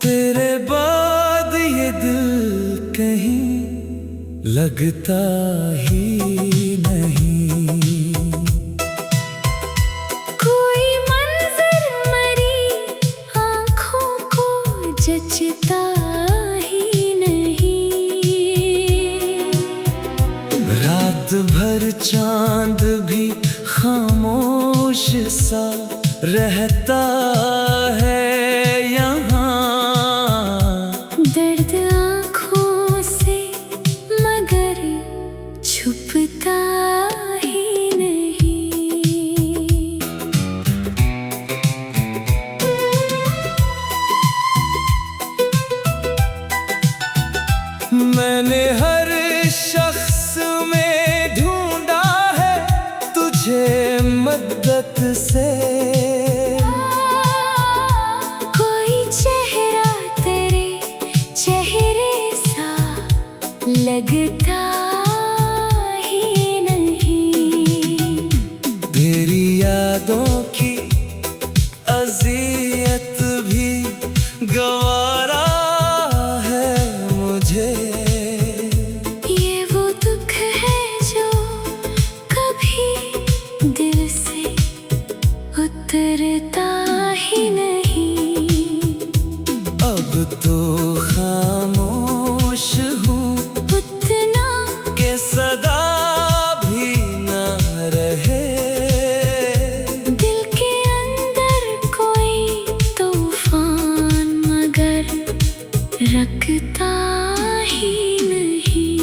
तेरे बाद ये दिल कहीं लगता ही नहीं। कोई मंजर मरी आँखों को जचता ही नहीं। रात भर चांद भी खामोश सा रहता है यहाँ। दर्द आँखों से मगर छुपता ही नहीं। मैंने हर शख्स में ढूंढा है तुझे मद्दत से। कोई चेहरा तेरे चेहरे सा लगता ही नहीं। तेरी यादों की अज़ियत भी गवारा है मुझे। ये वो दुख है जो कभी दिल से उतरता ही नहीं। अब तो खामोश हूँ उतना कि सदा भी न रहे। दिल के अंदर कोई तूफान मगर रखता ही नहीं।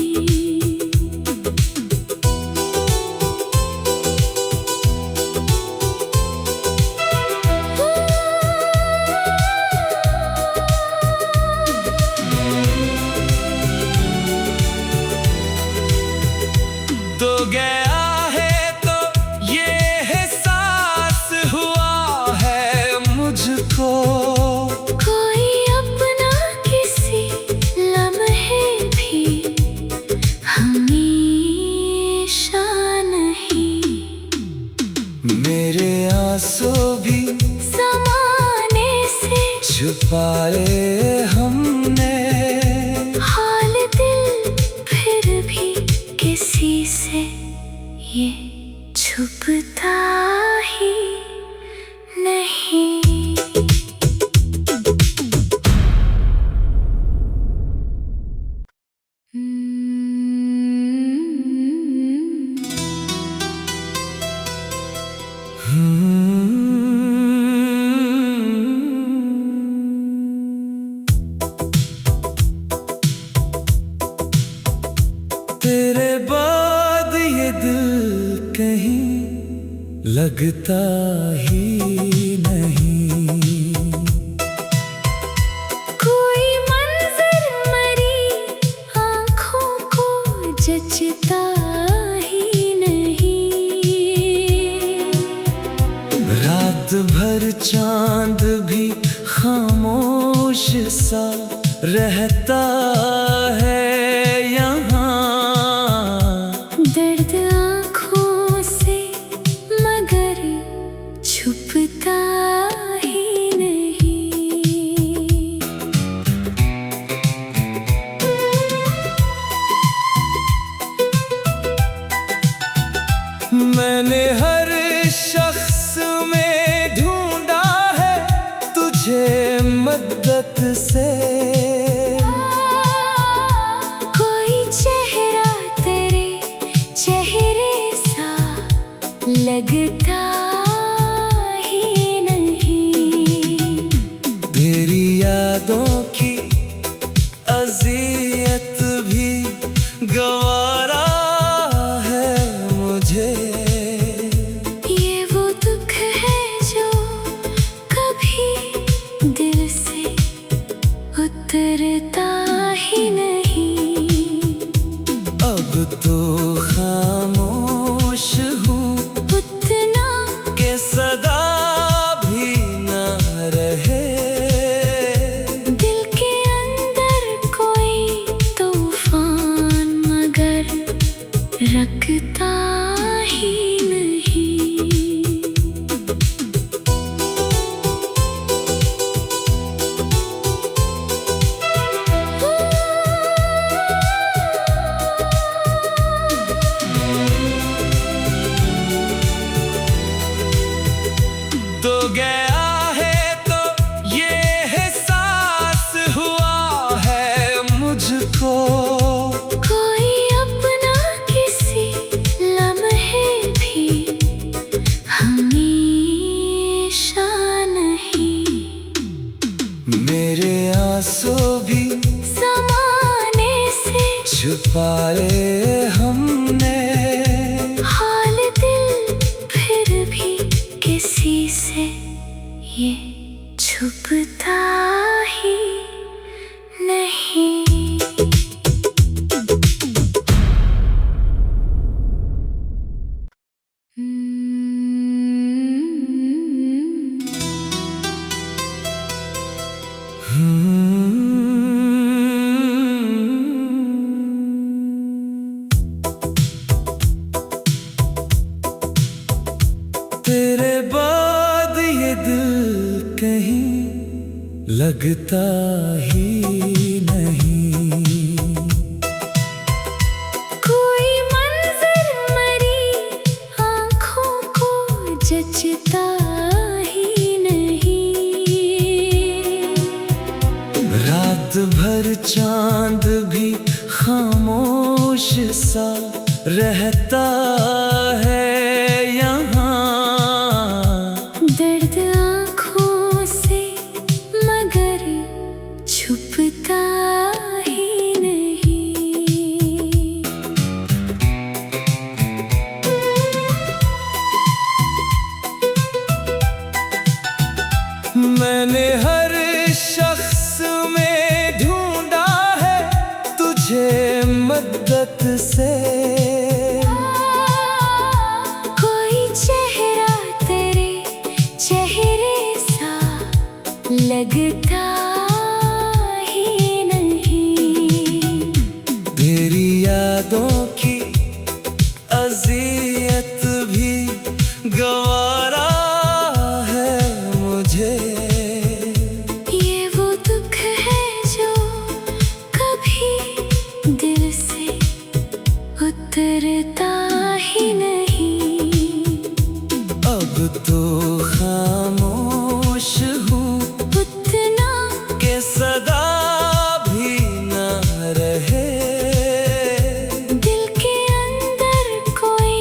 तो गया है तो ये एहसास हुआ है मुझको। कोई अपना किसी लम्हे भी हमेशा नहीं। मेरे आंसू भी ज़माने से छुपाए हमने। हाल दिल फिर भी किसी से ये छुपता ही नहीं। तेरे बाद ये दिल कहीं लगता ही नहीं। कोई मंजर मरी आँखों को जचता ही नहीं। रात भर चांद भी खामोश सा रहता है यहाँ। दर्द आँखों से मगर छुपता ही नहीं। मैंने हर शख्स में ढूंढा है तुझे मद्दत से। कोई चेहरा तेरे चेहरे सा लगता ही नहीं। तेरी यादों की अज़ियत भी गवारा है मुझे। ये वो दुख है जो कभी दिल से उतरता ही नहीं। अब तो खामोश हूँ उतना कि सदा भी न रहे। दिल के अंदर कोई तूफान मगर रखता ही नहीं। आंसू भी ज़माने से छुपाए हमने, हाल दिल फिर भी किसी से ये छुपता ही नहीं। तेरे बाद ये दिल कहीं लगता ही नहीं। कोई मंजर मरी आँखों को जचता ही नहीं। रात भर चांद भी खामोश सा रहता है यहाँ। दर्द आँखों से मगर छुपता ही नहीं। मैंने हर शख्स में ढूंढा है तुझे मद्दत से। कोई चेहरा तेरे चेहरे सा लगता ही नहीं। तेरी यादों की अज़ियत भी गवारा है मुझे। ये वो दुख है जो कभी दिल से उतरता ही नहीं। अब तो खामोश हूँ उतना कि सदा भी न रहे। दिल के अंदर कोई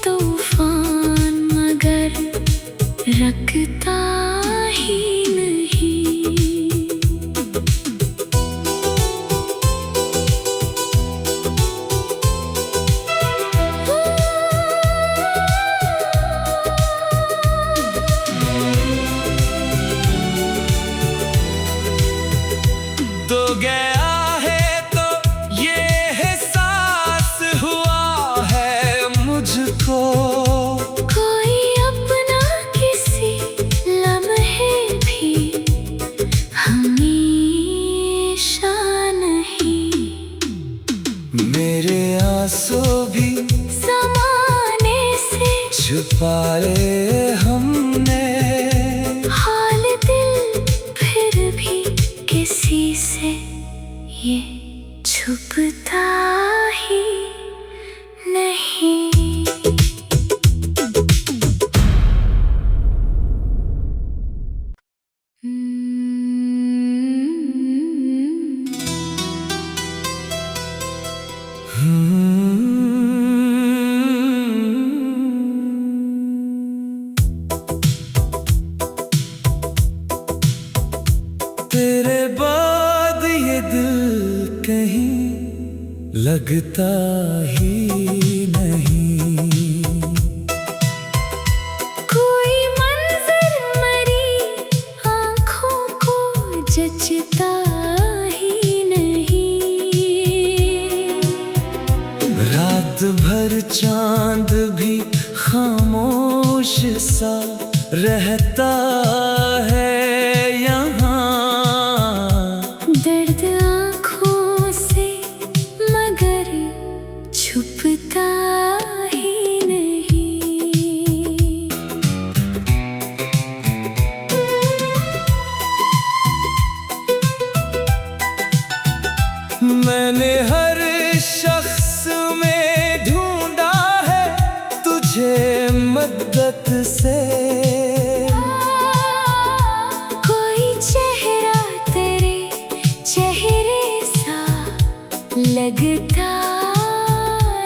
तूफान मगर रखता ही नहीं। तो गया है तो ये एहसास हुआ है मुझको। कोई अपना किसी लम्हे भी हमेशा नहीं। मेरे आंसू भी ज़माने से छुपाए हमने, हाल दिल फिर भी किसी से ये छुपता ही नहीं। तेरे बाद ये दिल कहीं लगता ही नहीं। कोई मंजर मरी आँखों को जचता ही नहीं। रात भर चांद भी खामोश सा रहता है यहाँ। दर्द आँखों से मगर छुपता ही नहीं। मैंने हर शख्स में ढूंढा है तुझे मद्दत से। कोई चेहरा तेरे चेहरे सा लगता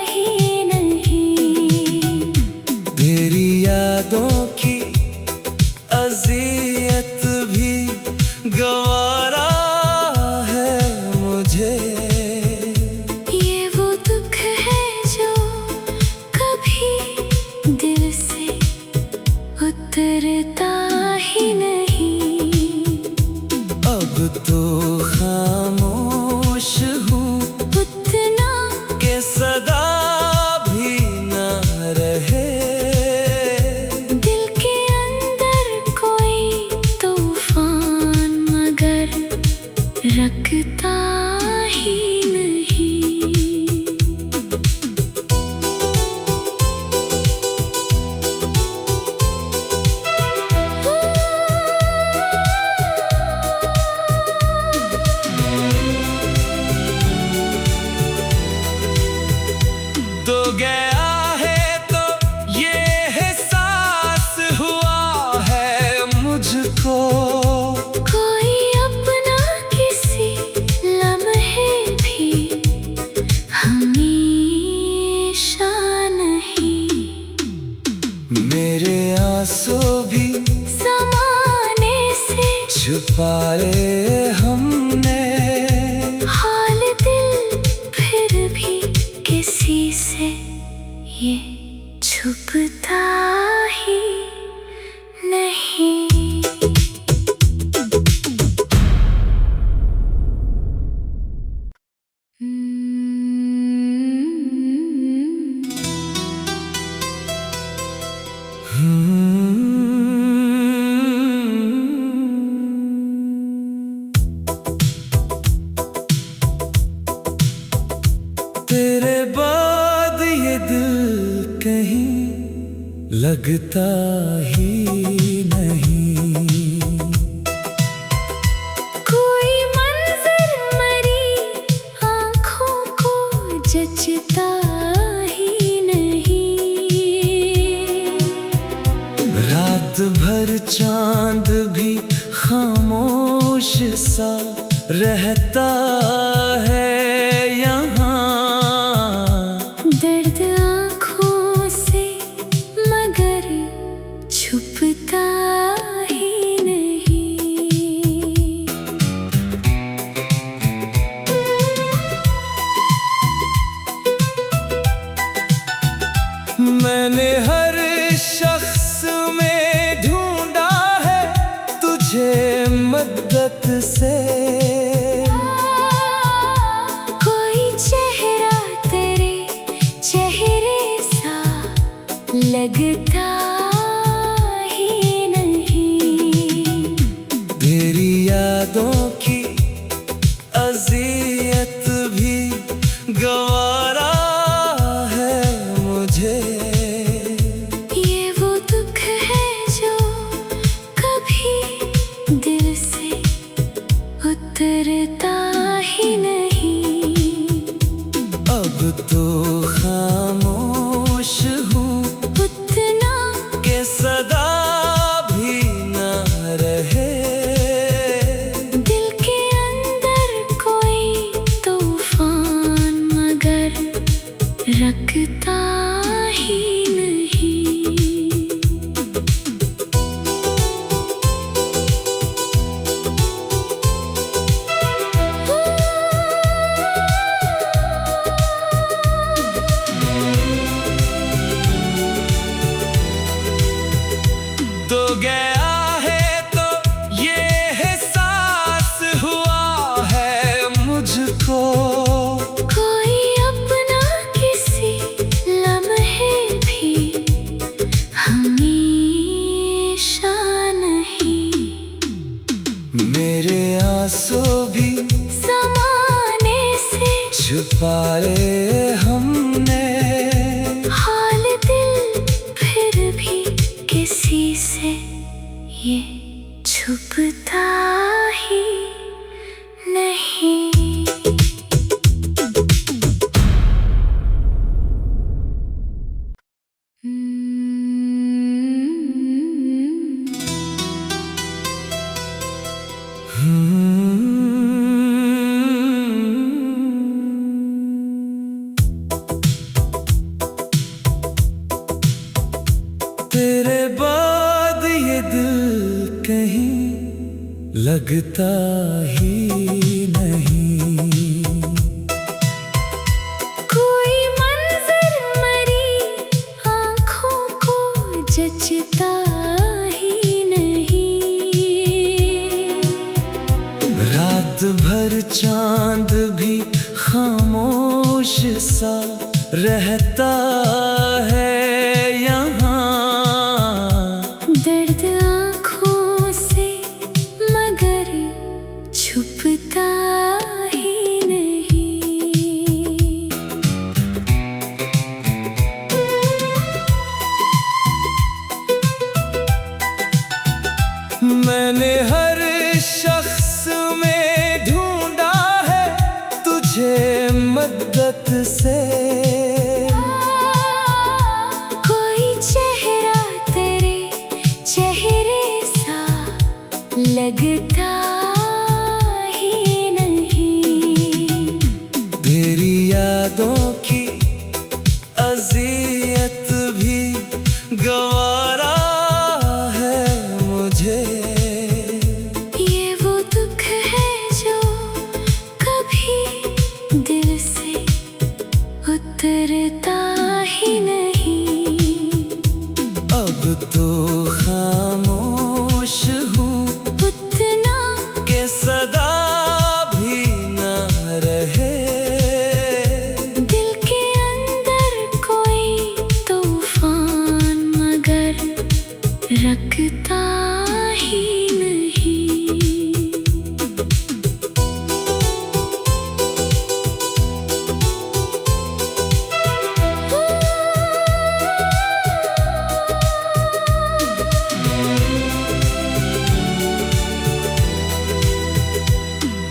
ही नहीं। तेरी यादों की अज़ियत भी गवारा तो खामोश हूँ उतना के सदा भी न रहे। दिल के अंदर कोई तूफान मगर रखता ही नहीं। तो गया है तो ये एहसास हुआ है मुझको, कोई अपना किसी लम्हे भी हमेशा नहीं। मेरे आंसू भी ज़माने से छुपाए हमने, हाल दिल फिर भी किसी से ये छुपता ही नहीं। तेरे बाद ये दिल कहीं लगता ही नहीं। कोई मंजर मरी आँखों को जचता ही नहीं। रात भर चांद भी खामोश सा रहता है यहाँ। दर्द आँखों से मगर छुपता ही नहीं। मैंने हर शख्स में ढूंढा है तुझे मद्दत से। कोई चेहरा तेरे चेहरे सा लगता ही नहीं। तेरी यादों की अज़ियत भी गवारा है मुझे। ये वो दुख है जो कभी दिल से उतरता ही नहीं। अब तो खामोश हूँ उतना के सदा भी न रहे। दिल के अंदर कोई तूफान मगर रखता ही नहीं। तो गया है तो ये एहसास हुआ है मुझको, कोई अपना किसी लम्हे भी हमेशा नहीं। मेरे आंसू भी ज़माने से छुपाए हमने, हाल दिल फिर भी किसी से ये छुपता ही नहीं। तेरे बाद ये दिल कहीं लगता ही नहीं। कोई मंजर मरी आँखों को जचता ही नहीं। रात भर चांद भी खामोश सा रहता है यहाँ। दर्द आँखों से मगर छुपता ही नहीं। मैंने हर शख्स में ढूंढा है तुझे मद्दत से। कोई चेहरा तेरे चेहरे सा लगता ही नहीं। तेरी यादों की अज़ियत भी गवारा है मुझे। ये वो दुख है जो कभी दिल से उतरता ही नहीं। अब तो खामोश हूँ उतना कि सदा भी न रहे। दिल के अंदर कोई तूफान मगर रखता ही नहीं।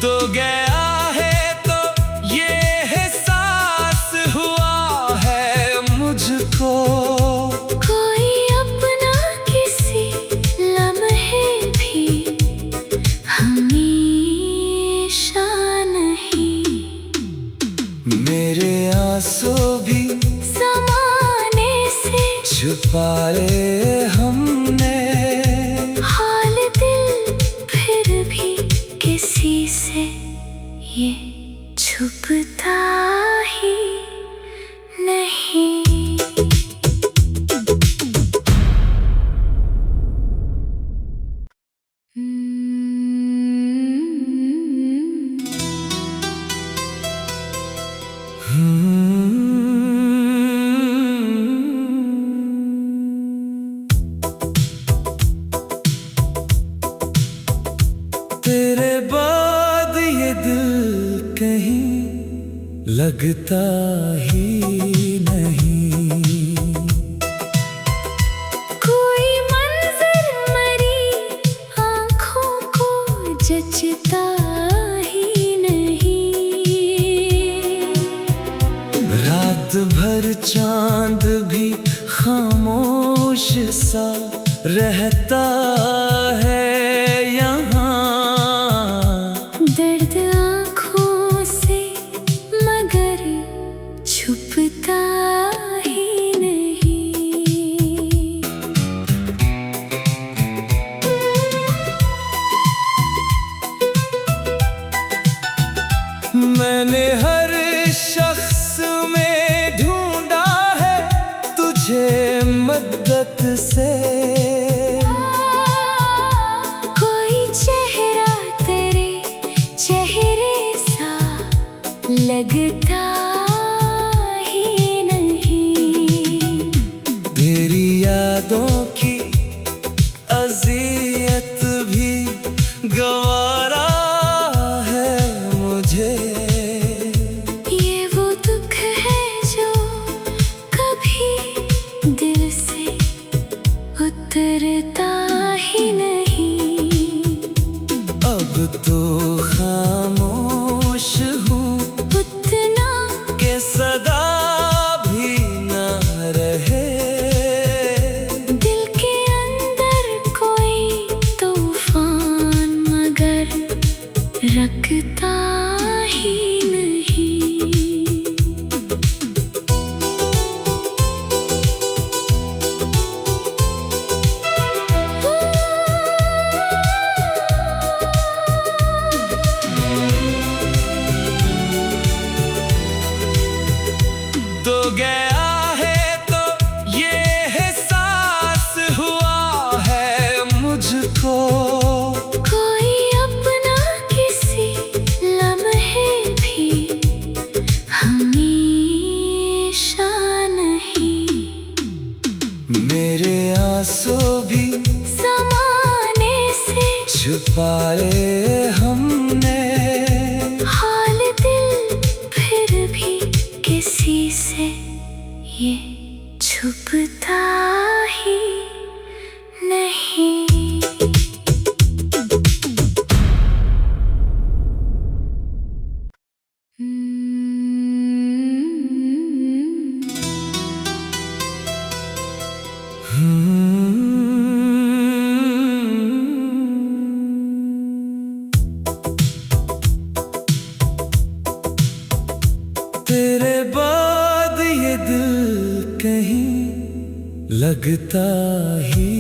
तो गया है तो ये एहसास हुआ है मुझको। कोई अपना किसी लम्हे भी हमेशा नहीं। मेरे आंसू भी ज़माने से छुपाए हमने। हाल दिल फिर भी किसी से ये छुपता ही नहीं। तेरे बाद ये दिल कहीं लगता ही नहीं। कोई मंजर मरी आँखों को जचता ही नहीं। रात भर चांद भी खामोश सा रहता है यहाँ। दर्द आँखों से मगर छुपता ही नहीं। मैंने हर शख्स में ढूंढा है तुझे मद्दत से। कोई चेहरा तेरे चेहरे सा लगता ही नहीं। तेरी यादों की अज़ियत भी गवारा है मुझे। ये वो दुख है जो कभी दिल से उतरता ही नहीं। अब तो खामोश हूँ उतना कि सदा भी न रहे। दिल के अंदर कोई तूफान मगर रखता ही नहीं। तो गया है तो ये एहसास हुआ है मुझको। कोई अपना किसी छुपाए हमने। हाल दिल फिर भी किसी से ये छुपता ही नहीं। तेरे बाद ये दिल कहीं लगता ही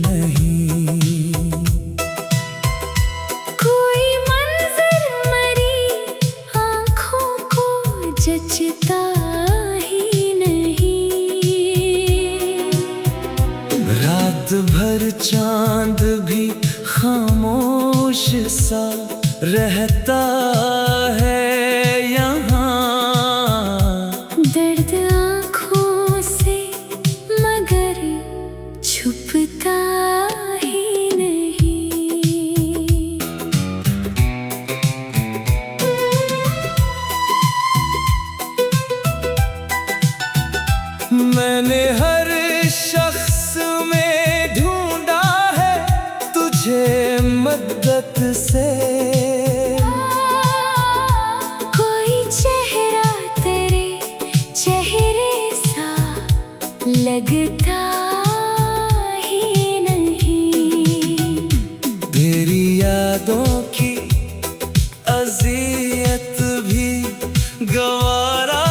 नहीं। कोई मंजर मरी आँखों को जचता ही नहीं। रात भर चांद भी खामोश सा रहता है यहाँ। दर्द आँखों से मगर छुपता ही नहीं। मैंने हर शख्स में ढूंढा है तुझे मद्दत से। कोई चेहरा तेरे चेहरे सा लगता ही नहीं। तेरी यादों की अज़ियत भी गवारा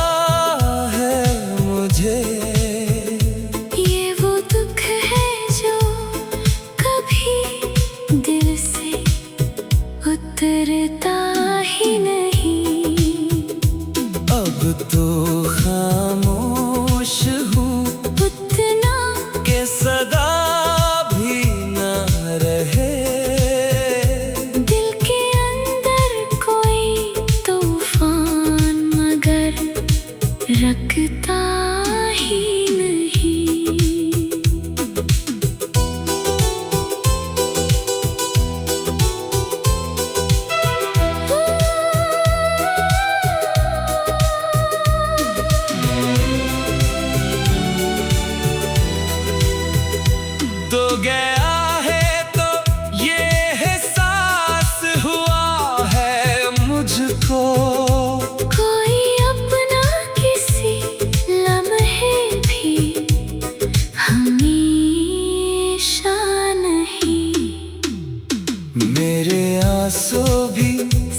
है मुझे। ये वो दुख है जो कभी दिल से उतरता ही नहीं। अब तो खामोश हूँ उतना कि सदा भी न रहे। दिल के अंदर कोई तूफान मगर रखता ही नहीं। तो गया है तो ये एहसास हुआ है मुझको। कोई अपना किसी लम्हे भी हमेशा नहीं। मेरे आंसू भी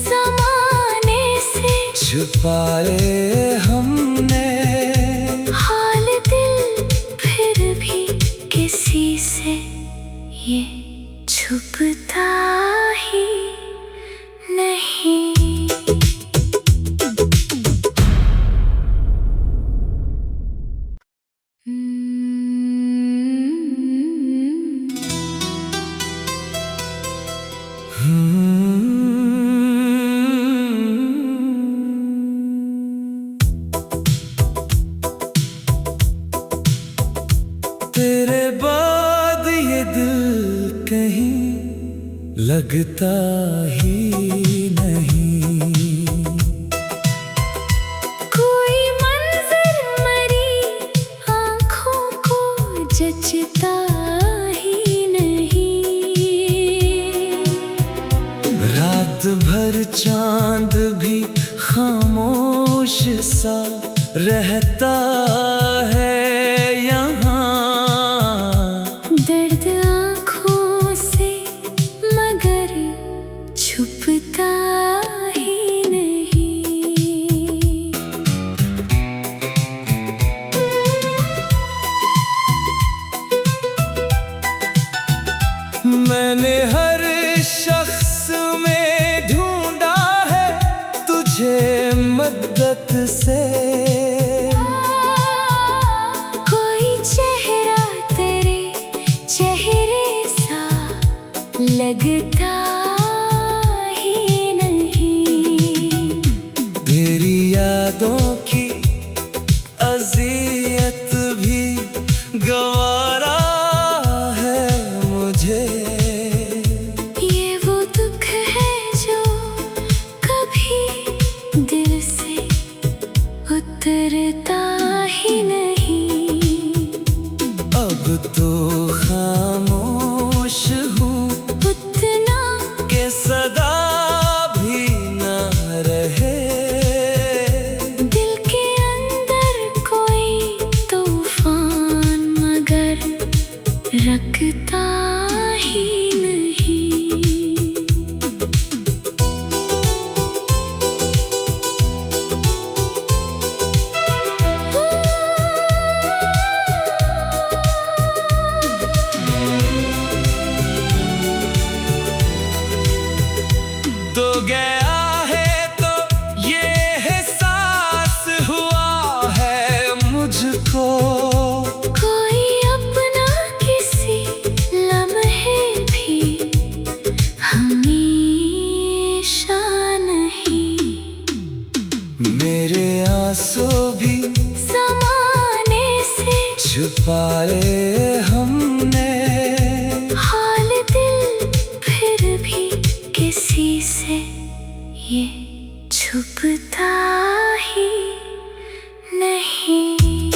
ज़माने से छुपाए हमने। हाल दिल फिर भी किसी से ये छुपता ही नहीं। तेरे बाद ये दिल कहीं लगता ही नहीं। कोई मंजर मरी आँखों को जचता ही नहीं। रात भर चांद भी खामोश सा रहता है यहाँ। दर्द आँखों से मगर छुपता ही नहीं। मैंने हर शख्स में ढूंढा है तुझे मद्दत से। कोई चेहरा तेरे चेहरे सा लगता ही नहीं। तेरी यादों की अज़ियत भी गवारा है मुझे। ये वो दुख तो गया है तो ये एहसास हुआ है मुझको, कोई अपना किसी लम्हे भी हमेशा नहीं। मेरे आंसू भी ज़माने से छुपाए हमने, हाल दिल फिर भी किसी से ये छुपता ही नहीं।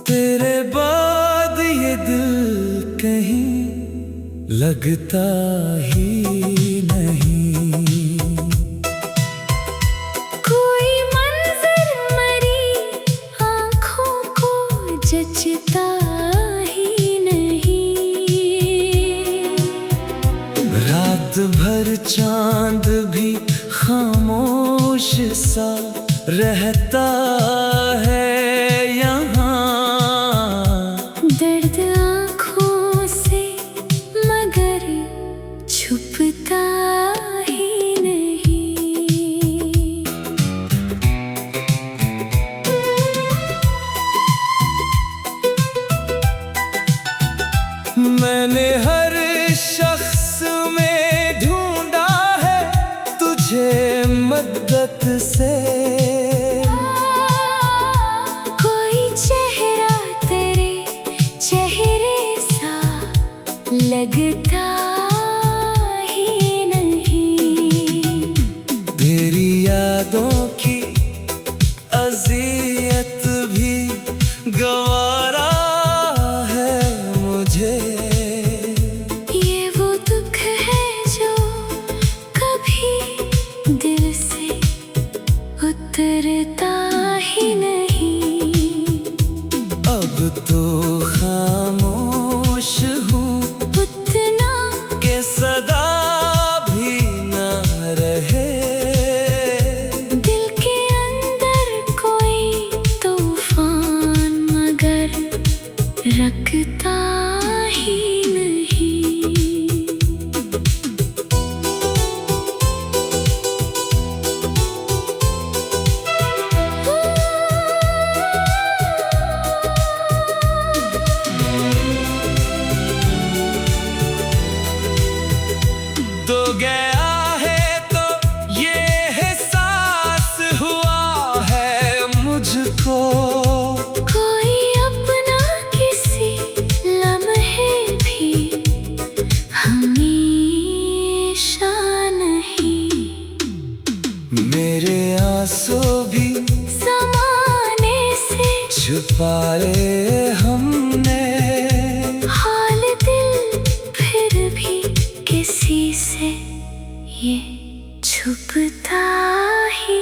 तेरे बाद ये दिल कहीं लगता ही नहीं। कोई मंजर मरी आँखों को जचता ही नहीं। रात भर चांद भी खामोश सा रहता है यहाँ, दर्द आँखों से मगर छुपता ही नहीं। मैंने हर शख्स में ढूंढा है तुझे मद्दत से, कोई चेहरा तेरे चेहरे सा लगता ही नहीं। तेरी यादों की अज़ियत भी गवारा है मुझे। ये वो दुख है जो कभी दिल से उतरता ही नहीं। अब तो खामोश हूँ उतना के सदा भी न रहे, दिल के अंदर कोई तूफान मगर रखता ही नहीं। तो गया है तो ये एहसास हुआ है मुझको, कोई अपना किसी लम्हे भी हमेशा नहीं। मेरे आंसू भी ज़माने से छुपाए हमने, हाल दिल फिर भी किसी से ये छुपता ही